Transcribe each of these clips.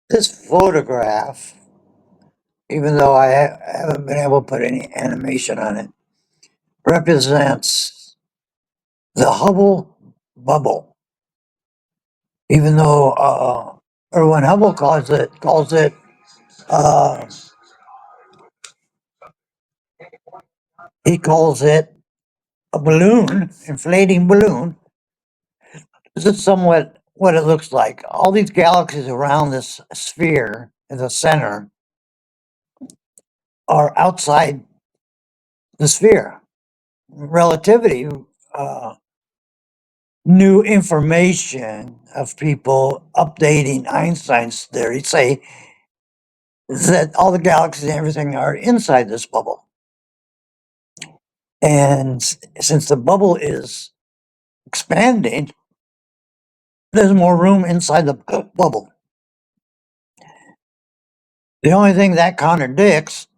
This photograph, even though I haven't been able to put any animation on it, represents the Hubble bubble. Even though, or when Hubble calls it, uh, he calls it a balloon, inflating balloon. This is somewhat what it looks like. All these galaxies around this sphere in the center are outside the sphere. Relativity, uh, new information of people updating Einstein's theory say that all the galaxies and everything are inside this bubble. And since the bubble is expanding, there's more room inside the bubble. The only thing that contradicts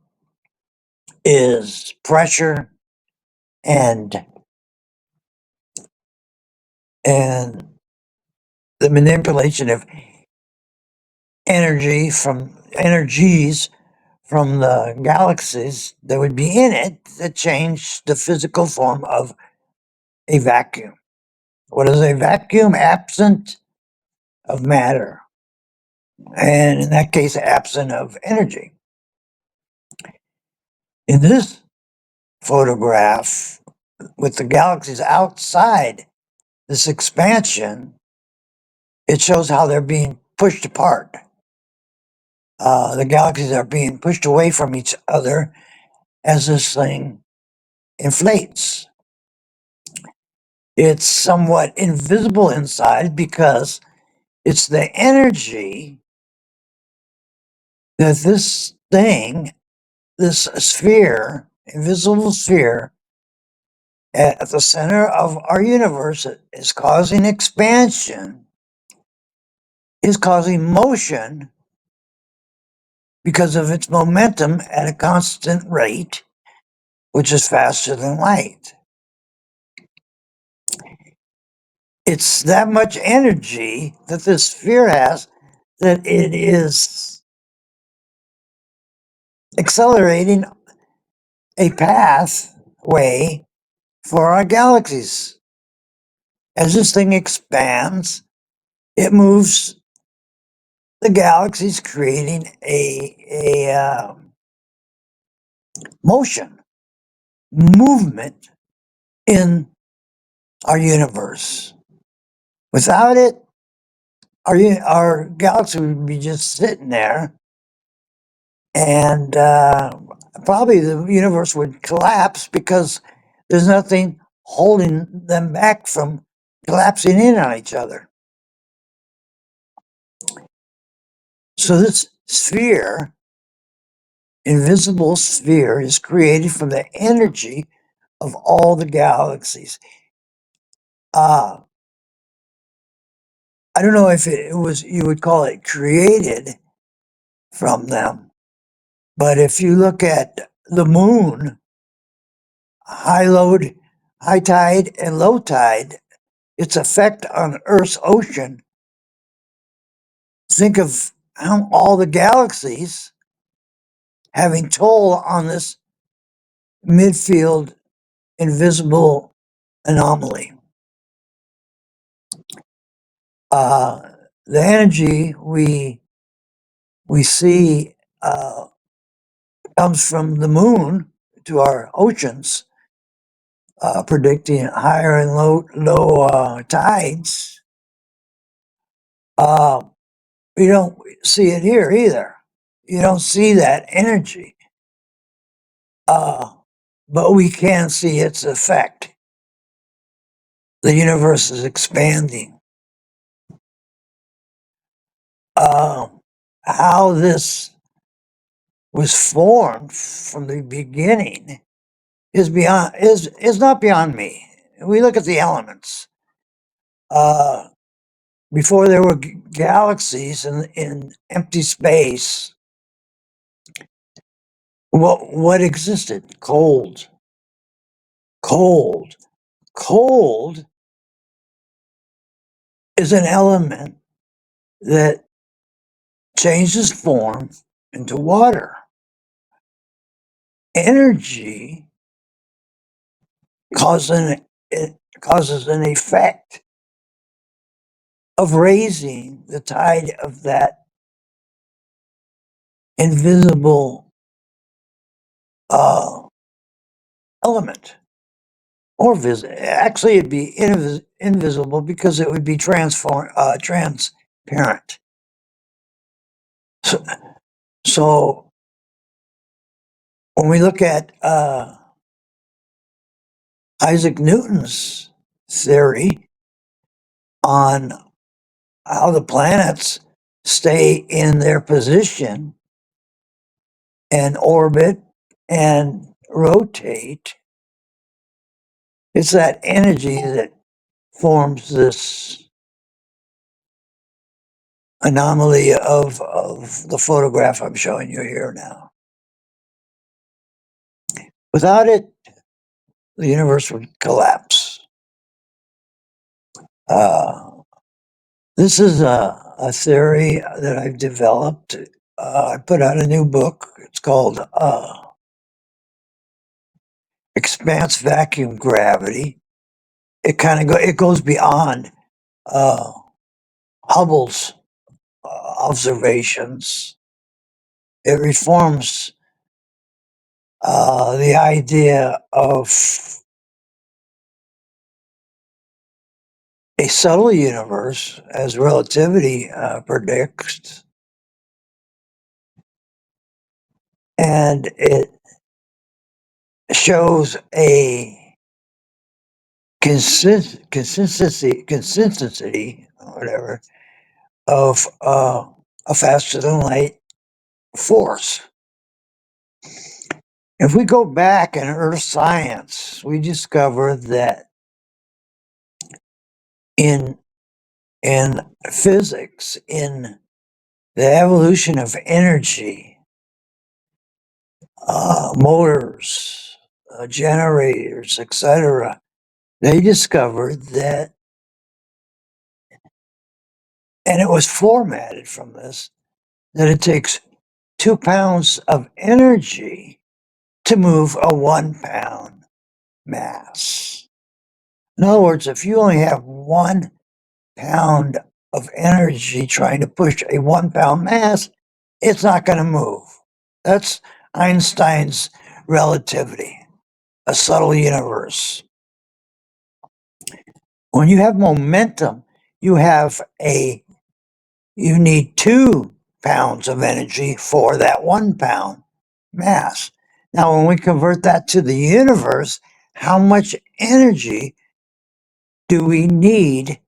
is pressure and and the manipulation of energies from the galaxies that would be in it that change the physical form of a vacuum. What is a vacuum? Absent of matter, and in that case, absent of energy. In this photograph, with the galaxies outside this expansion, it shows how they're being pushed apart. The galaxies are being pushed away from each other as this thing inflates. It's somewhat invisible inside because it's the energy that this thing, this sphere, invisible sphere, at the center of our universe is causing expansion, is causing motion because of its momentum at a constant rate, which is faster than light. It's that much energy that this sphere has that it is accelerating a pathway for our galaxies. As this thing expands, it moves the galaxies, creating a motion, movement in our universe. Without it, our galaxy would be just sitting there, and probably the universe would collapse because there's nothing holding them back from collapsing in on each other. So this sphere, invisible sphere, is created from the energy of all the galaxies. Uh, I don't know if it was, you would call it created from them, but if you look at the moon, high load, high tide, and low tide, its effect on Earth's ocean, think of how all the galaxies having toll on this midfield invisible anomaly. Uh, the energy we see comes from the moon to our oceans, predicting higher and low tides. Uh, you don't see it here either. You don't see that energy, uh, but we can see its effect. The universe is expanding. Uh, how this was formed from the beginning is not beyond me. We look at the elements. Uh, Before there were galaxies in empty space, what existed? Cold, cold, cold is an element that changes form into water. Energy it causes an effect of raising the tide of that invisible uh, element. Actually, it'd be invisible because it would be transparent. So, so when we look at Isaac Newton's theory on how the planets stay in their position and orbit and rotate, it's that energy that forms this anomaly of the photograph I'm showing you here now. Without it, the universe would collapse. Uh, this is a theory that I've developed. I put out a new book. It's called Expanse Vacuum Gravity. It goes beyond uh, Hubble's observations. It reforms the idea of a subtle universe, as relativity predicts, and it shows a consistency, whatever, of a faster than light force. If we go back in Earth science, we discover that in in physics, in the evolution of energy, motors, generators, etc., they discovered that, and it was formatted from this, that it takes 2 pounds of energy to move a 1 pound mass. In other words, if you only have 1 pound of energy trying to push a 1 pound mass, it's not going to move. That's Einstein's relativity, a subtle universe. When you have momentum, you have you need 2 pounds of energy for that 1 pound mass. Now, when we convert that to the universe, how much energy do we need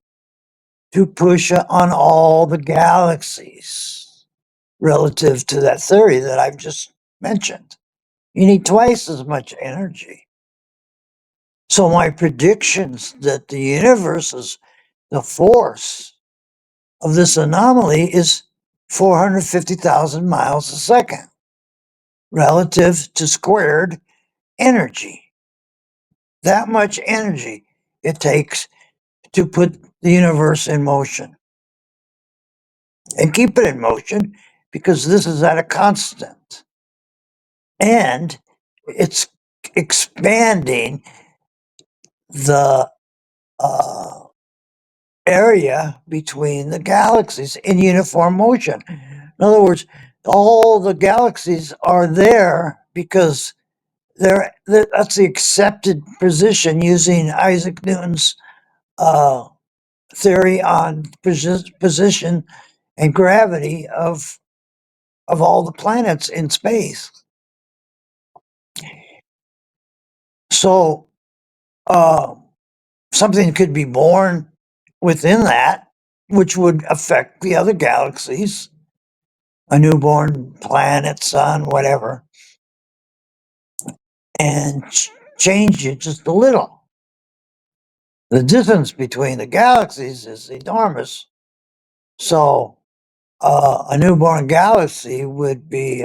to push on all the galaxies relative to that theory that I've just mentioned? You need twice as much energy. So, my predictions that the universe is the force of this anomaly is 450,000 miles a second relative to squared energy. That much energy it takes to put the universe in motion and keep it in motion because this is at a constant. And it's expanding the uh, area between the galaxies in uniform motion. In other words, all the galaxies are there because that's the accepted position using Isaac Newton's uh, theory on position and gravity of all the planets in space. So uh, something could be born within that, which would affect the other galaxies, a newborn planet, sun, whatever, and change it just a little. The distance between the galaxies is enormous. So a newborn galaxy would be,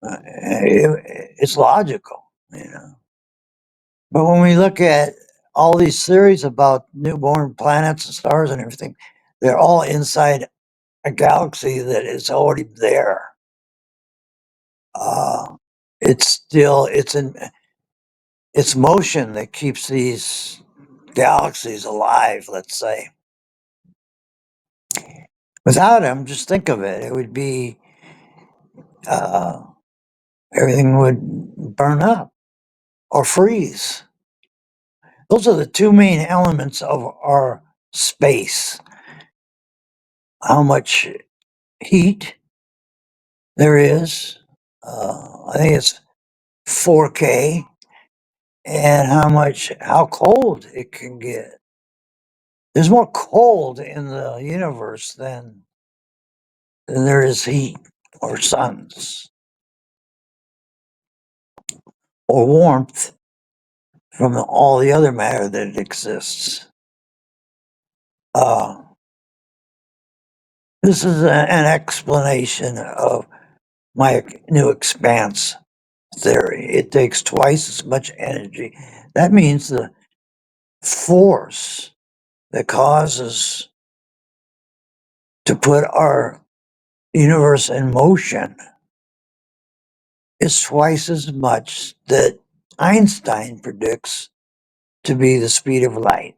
it's logical. But when we look at all these theories about newborn planets and stars and everything, they're all inside a galaxy that is already there. Uh, it's motion that keeps these galaxies alive. Let's say without them, just think of it. It would be uh, everything would burn up or freeze. Those are the two main elements of our space. How much heat there is. I think it's 4K, and how cold it can get. There's more cold in the universe than there is heat or suns or warmth from all the other matter that exists. Uh, this is an explanation of my new expanse theory. It takes twice as much energy. That means the force that causes to put our universe in motion is twice as much that Einstein predicts to be the speed of light.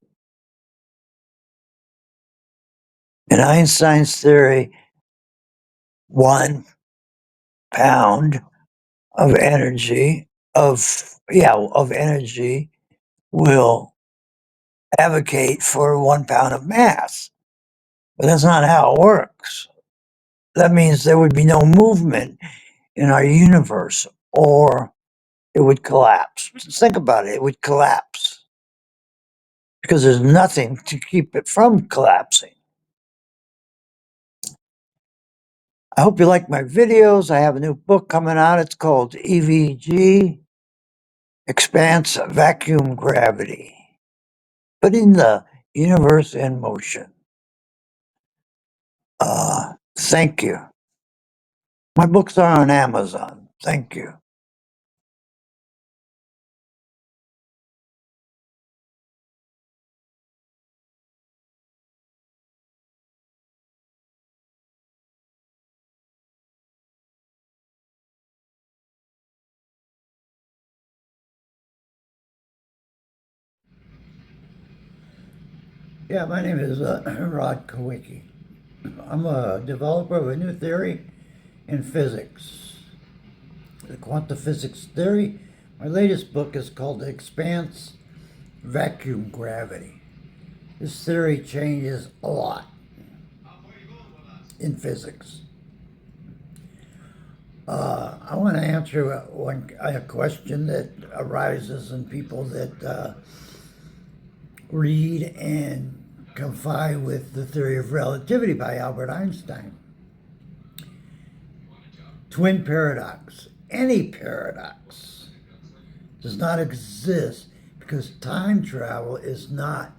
In Einstein's theory, 1 pound of energy of energy will advocate for 1 pound of mass. But that's not how it works. That means there would be no movement in our universe, or it would collapse. Just think about it, it would collapse because there's nothing to keep it from collapsing. I hope you like my videos. I have a new book coming out. It's called EVG, Expanse Vacuum Gravity, putting the universe in motion. Thank you. My books are on Amazon. Thank you. Yeah, my name is Rod Kowicki. I'm a developer of a new theory in physics, the quantum physics theory. My latest book is called Expanse Vacuum Gravity. This theory changes a lot in physics. I want to answer a question that arises in people that read and confide with the theory of relativity by Albert Einstein. Twin paradox. Any paradox does not exist because time travel is not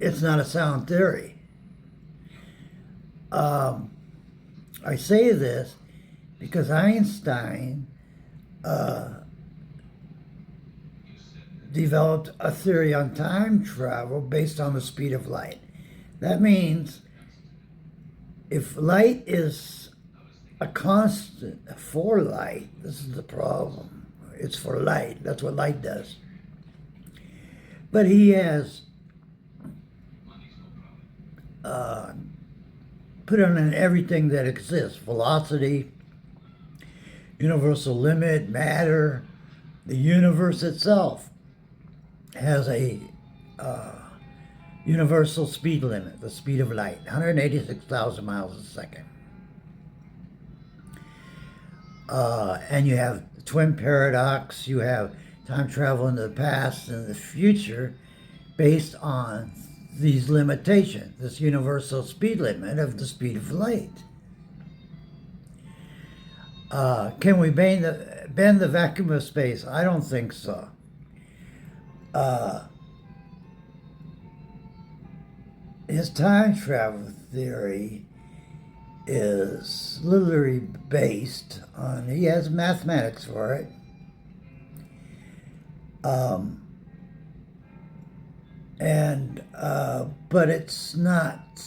it's not a sound theory. I say this because Einstein developed a theory on time travel based on the speed of light. That means if light is a constant for light, this is the problem. It's for light. That's what light does. But he has put on everything that exists: velocity, universal limit, matter. The universe itself has a universal speed limit, the speed of light, 186,000 miles a second. And you have twin paradox, you have time travel into the past and the future based on these limitations, this universal speed limit of the speed of light. Can we bend the vacuum of space? I don't think so. His time travel theory is literally based on, he has mathematics for it. and but it's not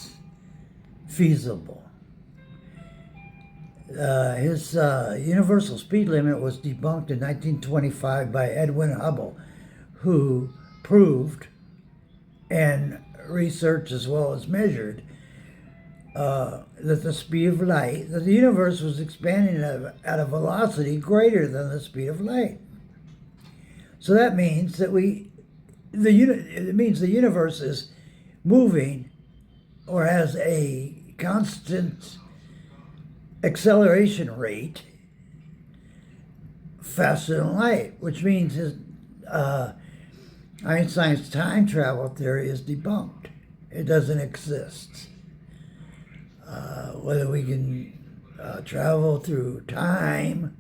feasible. His universal speed limit was debunked in 1925 by Edwin Hubble, who proved and researched as well as measured that the speed of light, that the universe was expanding at a velocity greater than the speed of light. So that means that it means the universe is moving or has a constant acceleration rate faster than light, which means Einstein's time travel theory is debunked. It doesn't exist. Whether we can travel through time,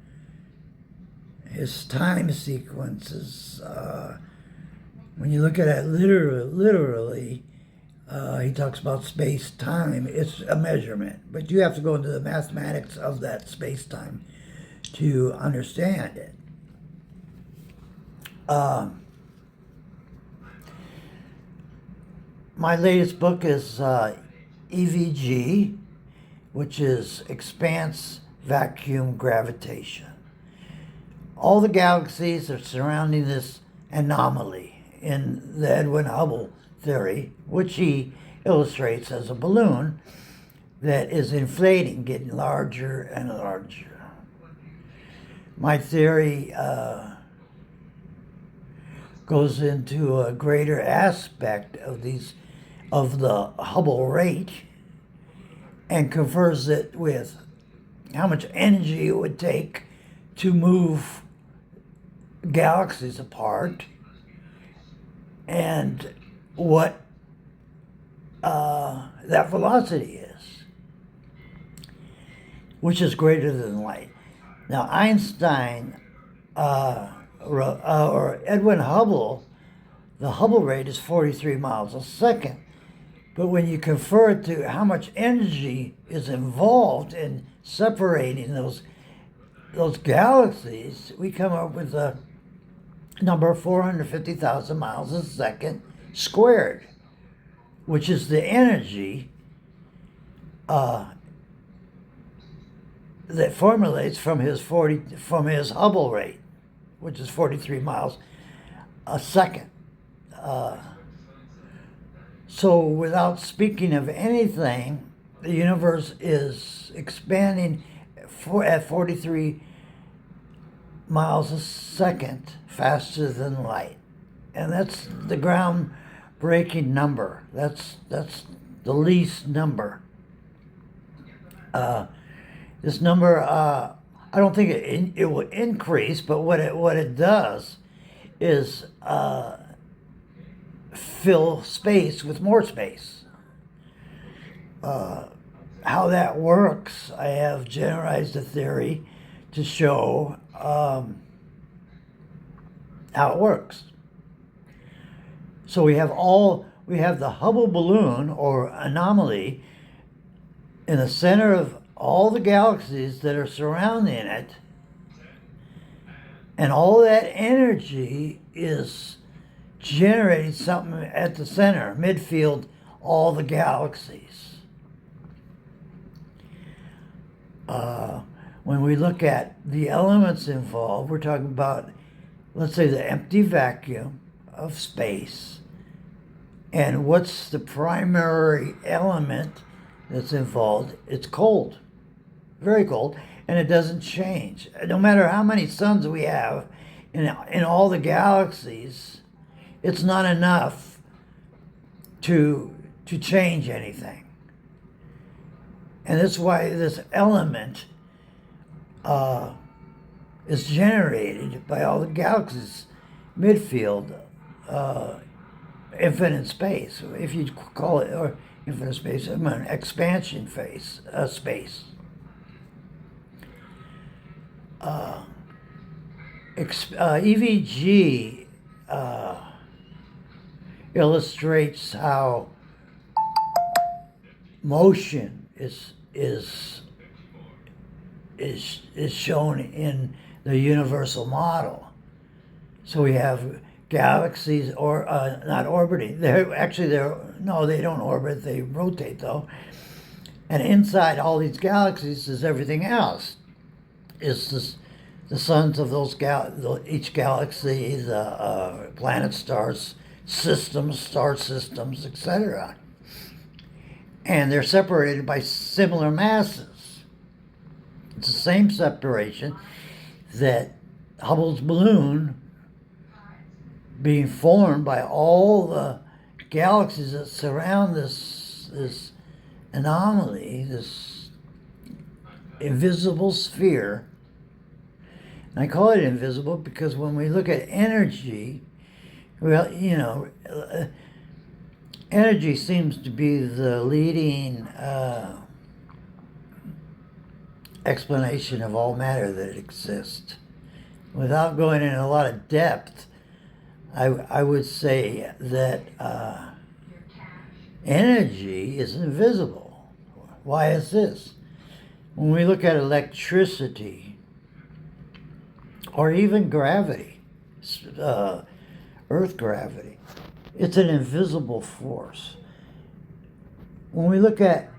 his time sequences, when you look at it literally, he talks about space-time. It's a measurement, but you have to go into the mathematics of that space-time to understand it. My latest book is EVG, which is expanse vacuum gravitation. All the galaxies are surrounding this anomaly in the Edwin Hubble theory, which he illustrates as a balloon that is inflating, getting larger and larger. My theory goes into a greater aspect of the Hubble rate and confers it with how much energy it would take to move galaxies apart and what that velocity is, which is greater than light. Now, Einstein or Edwin Hubble, the Hubble rate is 43 miles a second. But when you convert it to how much energy is involved in separating those galaxies, we come up with a number 450,000 miles a second squared, which is the energy that formulates from his Hubble rate, which is 43 miles a second. So without speaking of anything, the universe is expanding at 43 miles a second faster than light. And that's the groundbreaking number. That's the least number. This number, I don't think it will increase, but what it does is fill space with more space. How that works, I have generalized a theory to show how it works. So we have the Hubble balloon or anomaly in the center of all the galaxies that are surrounding it, and all that energy is generating something at the center, midfield, all the galaxies. When we look at the elements involved, we're talking about, let's say, the empty vacuum of space. And what's the primary element that's involved? It's cold, very cold, and it doesn't change. No matter how many suns we have in all the galaxies, it's not enough to change anything. And that's why this element is generated by all the galaxies, midfield, infinite space, if you call it, or infinite space, I mean expansion phase, space. EVG illustrates how motion is shown in the universal model. So we have galaxies, or not orbiting. No, they don't orbit. They rotate though. And inside all these galaxies is everything else. Is this the suns of each galaxy, the planet stars, star systems, etc. And they're separated by similar masses. It's the same separation that Hubble's balloon being formed by all the galaxies that surround this anomaly, this invisible sphere. And I call it invisible because when we look at energy, well, energy seems to be the leading explanation of all matter that exists. Without going into a lot of depth, I would say that energy is invisible. Why is this? When we look at electricity, or even gravity, Earth gravity, it's an invisible force. When we look at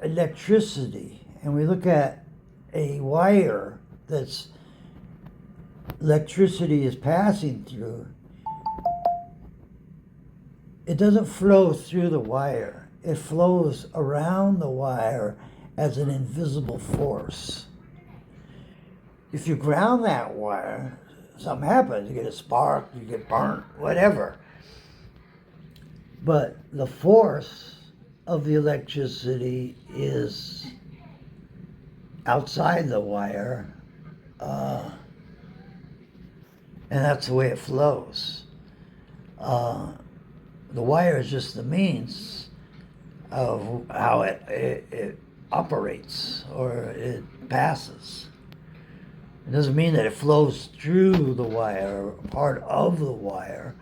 electricity and we look at a wire that's electricity is passing through, it doesn't flow through the wire. It flows around the wire as an invisible force. If you ground that wire, something happens. You get a spark, you get burnt, whatever. But the force of the electricity is outside the wire, and that's the way it flows. The wire is just the means of how it operates or it passes. It doesn't mean that it flows through the wire or part of the wire,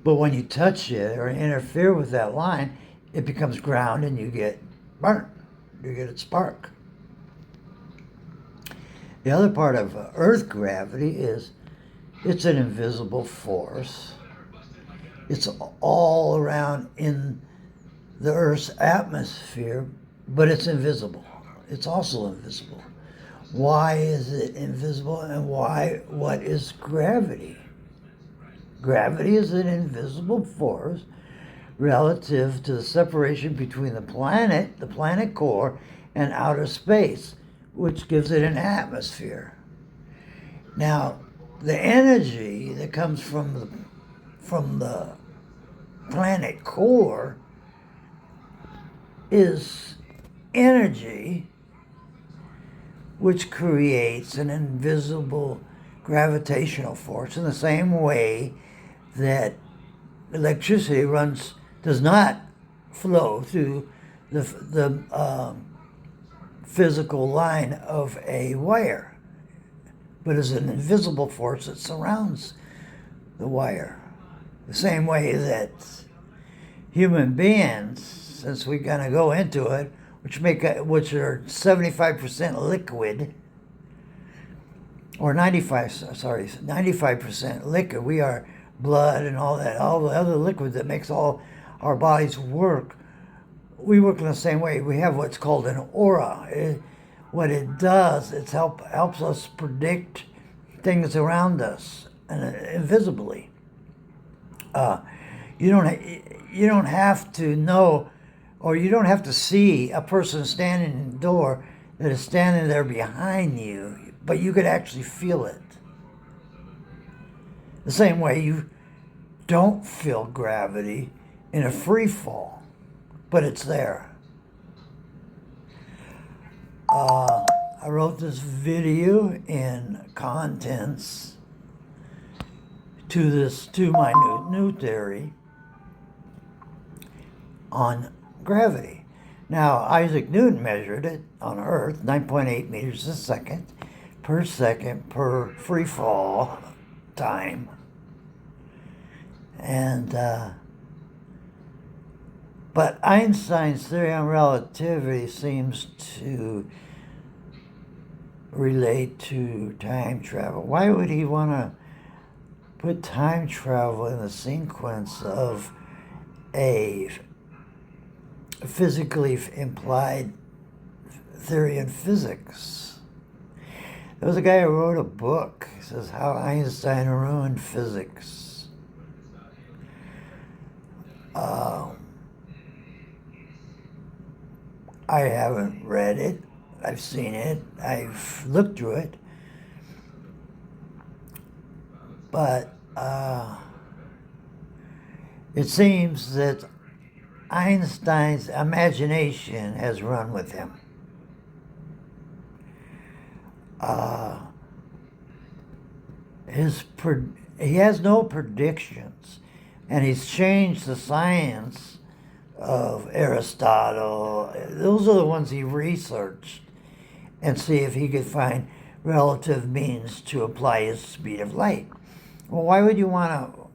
but when you touch it or interfere with that line, it becomes ground and you get burnt. You get a spark. The other part of Earth gravity is it's an invisible force. It's all around in the Earth's atmosphere, but it's invisible. It's also invisible. Why is it invisible, and what is gravity? Gravity is an invisible force relative to the separation between the planet core, and outer space, which gives it an atmosphere. Now, the energy that comes from the planet core is energy which creates an invisible gravitational force in the same way that electricity does not flow through the physical line of a wire, but is an invisible force that surrounds the wire. The same way that human beings, since we're going to go into it, which are 75% liquid, or 95% liquid. We are blood and all the other liquid that makes all our bodies work. We work in the same way. We have what's called an aura. What it does, it helps us predict things around us invisibly. You don't have to know, or you don't have to see a person standing in the door that is standing there behind you, but you could actually feel it. The same way you don't feel gravity in a free fall, but it's there. I wrote this video in contents to my new theory on gravity. Now, Isaac Newton measured it on Earth, 9.8 meters a second per free fall time. And, but Einstein's theory on relativity seems to relate to time travel. Why would he want to put time travel in the sequence of a physically implied theory in physics. There was a guy who wrote a book. He says, How Einstein Ruined Physics. I haven't read it. I've seen it. I've looked through it. But it seems that Einstein's imagination has run with him. He has no predictions, and he's changed the science of Aristotle. Those are the ones he researched and see if he could find relative means to apply his speed of light. Well, why would you want to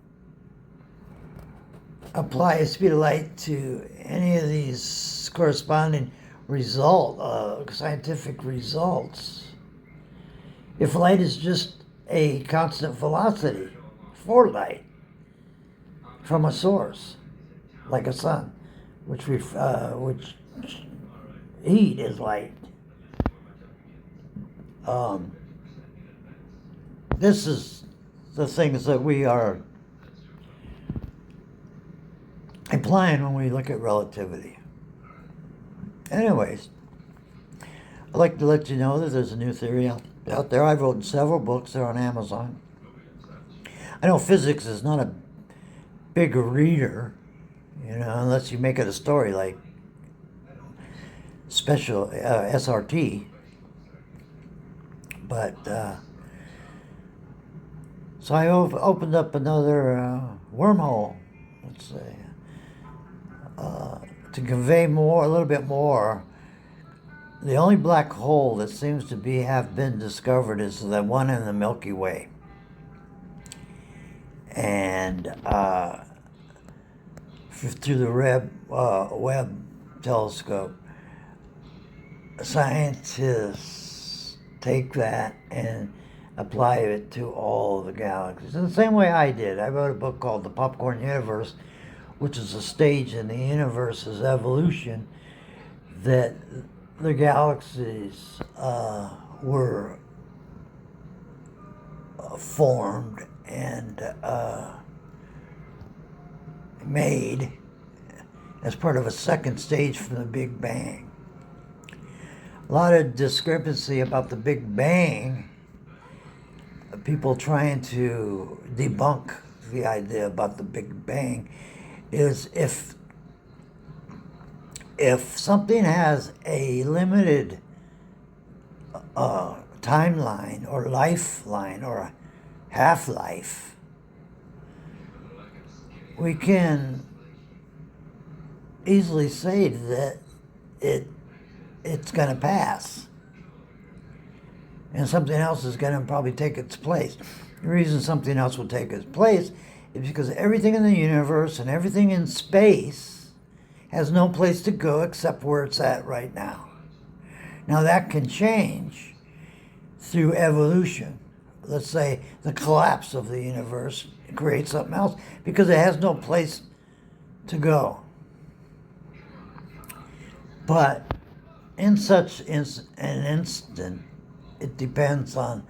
apply a speed of light to any of these corresponding scientific results if light is just a constant velocity for light from a source like a sun, which heat is light. This is the things that we are implying when we look at relativity. Anyways, I'd like to let you know that there's a new theory out there. I've written several books. They're on Amazon. I know physics is not a big reader, unless you make it a story like special SRT. But so I opened up another wormhole, let's say, to convey a little bit more. The only black hole that seems to have been discovered is the one in the Milky Way. And through the Webb telescope, scientists take that and apply it to all the galaxies. In the same way I did. I wrote a book called The Popcorn Universe, which is a stage in the universe's evolution that the galaxies were formed and made as part of a second stage from the Big Bang. A lot of discrepancy about the Big Bang, people trying to debunk the idea about the Big Bang, is if something has a limited timeline or lifeline or a half-life, we can easily say that it's going to pass and something else is going to probably take its place. The reason something else will take its place is because everything in the universe and everything in space has no place to go except where it's at right now. Now that can change through evolution. Let's say the collapse of the universe creates something else because it has no place to go. But in such an instant, it depends on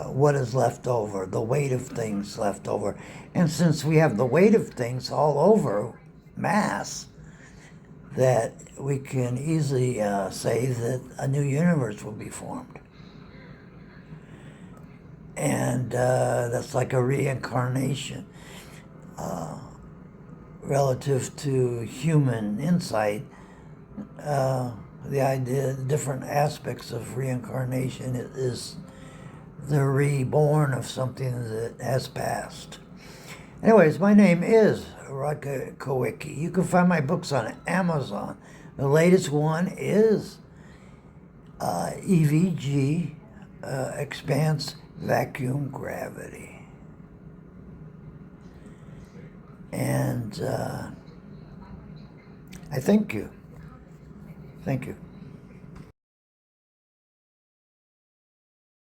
what is left over, the weight of things left over. And since we have the weight of things all over, mass, that we can easily say that a new universe will be formed. And that's like a reincarnation. Relative to human insight, the idea, different aspects of reincarnation is the reborn of something that has passed. Anyways, my name is Rudka Kowicki. You can find my books on Amazon. The latest one is EVG, Expanse Vacuum Gravity. And I thank you. Thank you.